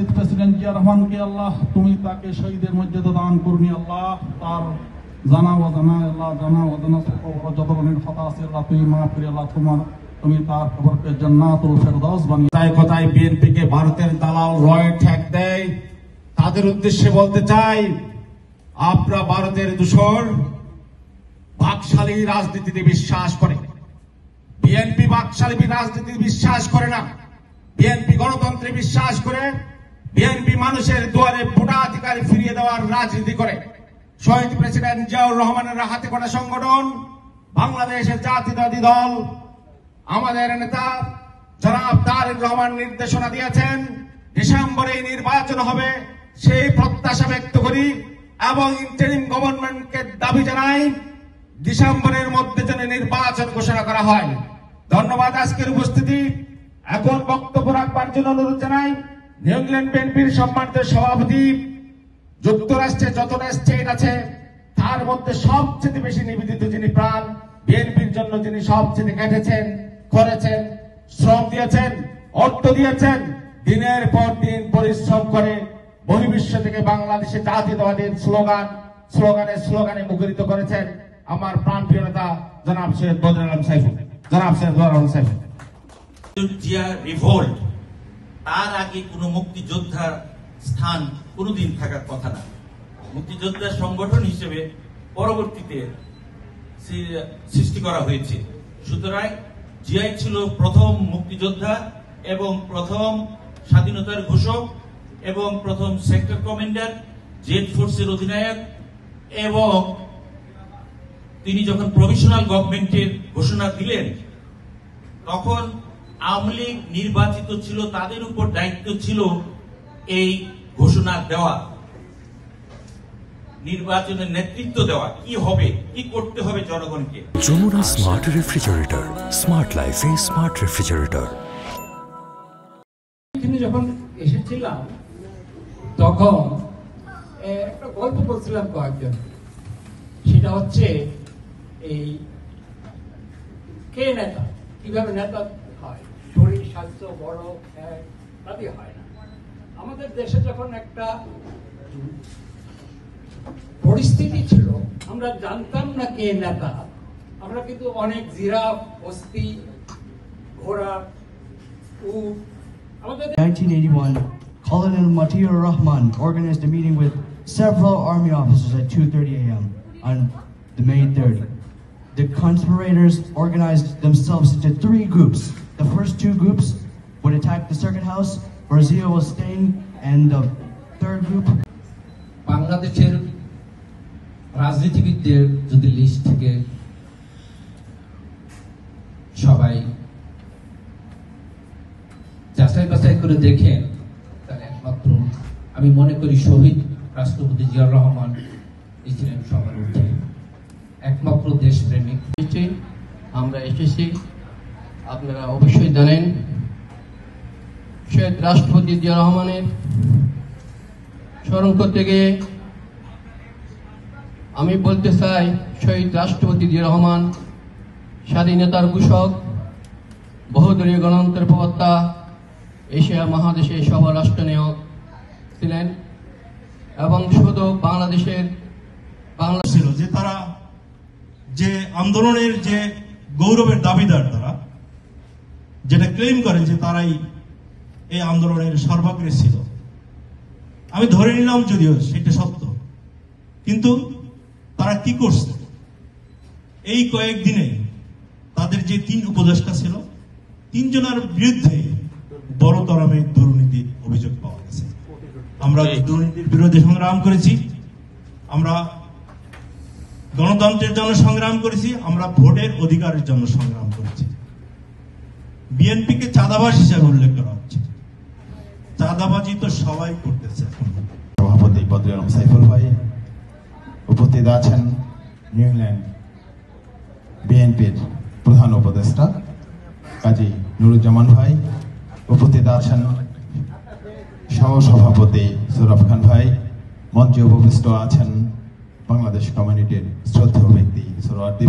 শহীদ president Zia রহমানকে আল্লাহ তুমি তাকে শহীদের মর্যাদা দান করুন আল্লাহ। তার জানা অজানা আল্লাহ, জানা অজানা যত ধরনের কথা আছে আল্লাহ তুমি মাফ করে আল্লাহ তুমি তার খবরকে জান্নাতুল ফেরদাউস বানিয়ে। তাই কথায় বিএনপিকে ভারতের দালাল রয় ঠেক দেয়, তাদের উদ্দেশ্যে বলতে চাই, আপনারা ভারতের দূষর বাকশালী রাজনীতিতে বিশ্বাস করে। বিএনপি বাকশালী রাজনীতিতে বিশ্বাস করে না। বিএনপি গণতন্ত্রে বিশ্বাস করে। বিএনপি মানুষের দুয়ারে ভোটাধিকার ফিরিয়ে দেওয়ার রাজনীতি করে। শহীদ প্রেসিডেন্ট জিয়াউর রহমানের হাতে গড়া সংগঠন বাংলাদেশের জাতীয়তাবাদী দল, আমাদের নেতা জনাব তারেক রহমান নির্দেশনা দিয়েছেন ডিসেম্বরে নির্বাচন হবে, সেই প্রত্যাশা ব্যক্ত করি এবং ইন্টারিম গভর্নমেন্টকে দাবি জানাই ডিসেম্বরের মধ্যে যেন নির্বাচন ঘোষণা করা হয়। ধন্যবাদ আজকের উপস্থিতি। এখন বক্তব্য রাখবার জন্য অনুরোধ জানাই নিউ ইংল্যান্ড বিএনপির সম্মানিত সভাপতি। যুক্তরাষ্ট্রে যতটা স্টেট আছে তার মধ্যে সবচেয়ে বেশি নিবেদিত যিনি প্রাণ, বিএনপির জন্য যিনি সবচেয়ে কেটেছেন, করেছেন, শ্রম দিয়েছেন, অর্থ দিয়েছেন, দিনের পর দিন পরিশ্রম করে বহির্বিশ্ব থেকে বাংলাদেশের জাতীয়তাবাদের স্লোগানে মুখরিত করেছেন আমার প্রাণপ্রিয় নেতা জনাব সৈয়দ বদরুল আলম সাইফুল। জিয়া রিভোল্ট, তার আগে কোনো মুক্তিযোদ্ধার স্থান কোনোদিন থাকার কথা না। মুক্তিযোদ্ধার সংগঠন হিসেবে পরবর্তীতে সৃষ্টি করা হয়েছে। সুতরাং জিয়াই ছিল প্রথম মুক্তিযোদ্ধা এবং প্রথম স্বাধীনতার ঘোষক এবং প্রথম সেক্টর কমান্ডার, জেড ফোর্সের অধিনায়ক। এবং তিনি যখন প্রভিশনাল গভর্নমেন্টের ঘোষণা দিলেন তখন আওয়ামী লীগ নির্বাচিত ছিল, তাদের উপর দায়িত্ব ছিল এই ঘোষণা দেওয়া, নির্বাচনের নেতৃত্ব দেওয়া, কি হবে, কি করতে হবে জনগণকে। যমুনা স্মার্ট রেফ্রিজারেটর, স্মার্ট লাইফে স্মার্ট রেফ্রিজারেটর। এখানে যখন এসেছিলাম তখন একটা গল্প বলছিলাম কয়েকজন, সেটা হচ্ছে এই কে নেতা, কিভাবে নেতা হয়, শরীর স্বাস্থ্য বড় তাতে হয় না। আমাদের দেশে যখন একটা পরিস্থিতি ছিল আমরা জানতাম না কে নেতা, আমরা কিন্তু অনেক জিরাফ, হস্তি, ঘোড়া, উট আমাদের। 1981, Colonel Matiur Rahman organized a meeting with several army officers at 2:30 a.m. on the May 3rd. The conspirators organized themselves into 3 groups. The first 2 groups would attack the circuit house where Zia was staying, and the third group. বাংলাদেশের রাজনীতিবিদদের যদি list থেকে সবাই যাচাই বাছাই করে দেখেন তাহলে একমাত্র আমি মনে করি শহীদ রাষ্ট্রপতি জিয়াউর রহমান ছিলেন সবার ঊর্ধ্বে, একমাত্র দেশপ্রেমিক। আমরা এসেছি, আপনারা অবশ্যই জানেন শহীদ রাষ্ট্রপতি জিয়া রহমানের স্মরণ করতে গিয়ে আমি বলতে চাই, শহীদ রাষ্ট্রপতি জিয়া রহমান স্বাধীনতার ঘোষক, বহুদলীয় গণতন্ত্রের প্রবক্তা, এশিয়া মহাদেশের সফল রাষ্ট্রনায়ক ছিলেন এবং শুধু বাংলাদেশের ছিল যে তারা যে আন্দোলনের যে গৌরবের দাবিদার, তারা যেটা ক্লেম করে যে তারাই এই আন্দোলনের সর্বাগ্রে ছিল। আমি ধরে নিলাম যদিও সেটা সত্য, কিন্তু তারা কি করছে এই কয়েকদিনে তাদের যে 3 উপদেষ্টা ছিল 3 জনের বিরুদ্ধে বড় ধরনের দুর্নীতির অভিযোগ পাওয়া গেছে। আমরা দুর্নীতির বিরুদ্ধে সংগ্রাম করেছি, আমরা গণতন্ত্রের জন্য সংগ্রাম করেছি, আমরা ভোটের অধিকারের জন্য সংগ্রাম করেছি। বিএনপিকে চাঁদাবাজ হিসাবে উল্লেখ করা হচ্ছে, চাঁদাবাজি তো সবাই করতেছে। সভাপতি বদরুল আলম সাইফুল ভাই, উপস্থিত আছেন নিউ ইংল্যান্ড বিএনপির প্রধান উপদেষ্টা কাজী নুরুজ্জামান ভাই, উপস্থিত আছেন সহ সভাপতি সৌরভ খান ভাই, মঞ্চে উপবিষ্ট আছেন বাংলাদেশ কমিউনিটির শ্রদ্ধেয় ব্যক্তি সরোয়ার